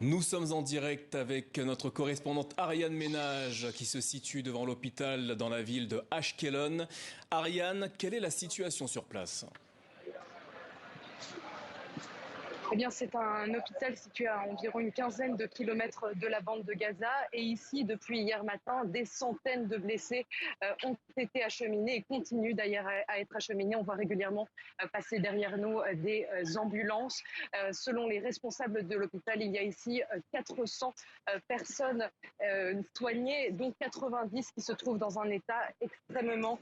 Nous sommes en direct avec notre correspondante Ariane Ménage qui se situe devant l'hôpital dans la ville de Ashkelon. Ariane, quelle est la situation sur place? Eh bien, c'est un hôpital situé à environ une quinzaine de kilomètres de la bande de Gaza. Et ici, depuis hier matin, des centaines de blessés ont été acheminés et continuent d'ailleurs à être acheminés. On voit régulièrement passer derrière nous des ambulances. Selon les responsables de l'hôpital, il y a ici 400 personnes soignées, dont 90 qui se trouvent dans un état extrêmement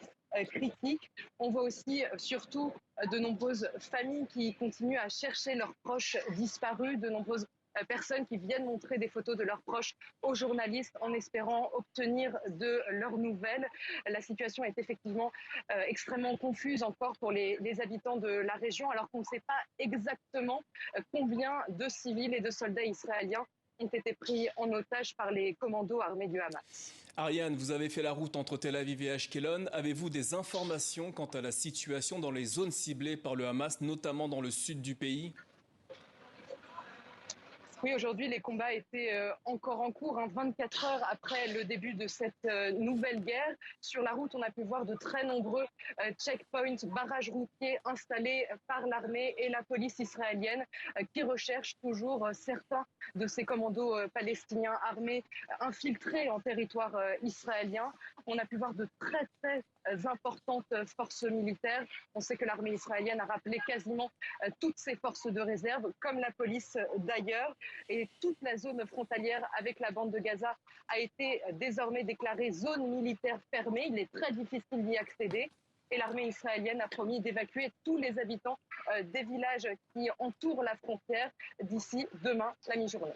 critique. On voit aussi surtout de nombreuses familles qui continuent à chercher leurs proches disparus, de nombreuses personnes qui viennent montrer des photos de leurs proches aux journalistes en espérant obtenir de leurs nouvelles. La situation est effectivement extrêmement confuse encore pour les habitants de la région, alors qu'on ne sait pas exactement combien de civils et de soldats israéliens ont été pris en otage par les commandos armés du Hamas. Ariane, vous avez fait la route entre Tel Aviv et Ashkelon. Avez-vous des informations quant à la situation dans les zones ciblées par le Hamas, notamment dans le sud du pays? Oui, aujourd'hui, les combats étaient encore en cours, 24 heures après le début de cette nouvelle guerre. Sur la route, on a pu voir de très nombreux checkpoints, barrages routiers installés par l'armée et la police israélienne qui recherchent toujours certains de ces commandos palestiniens armés infiltrés en territoire israélien. On a pu voir de très importantes forces militaires. On sait que l'armée israélienne a rappelé quasiment toutes ses forces de réserve, comme la police d'ailleurs. Et toute la zone frontalière avec la bande de Gaza a été désormais déclarée zone militaire fermée. Il est très difficile d'y accéder. Et l'armée israélienne a promis d'évacuer tous les habitants des villages qui entourent la frontière d'ici demain, la mi-journée.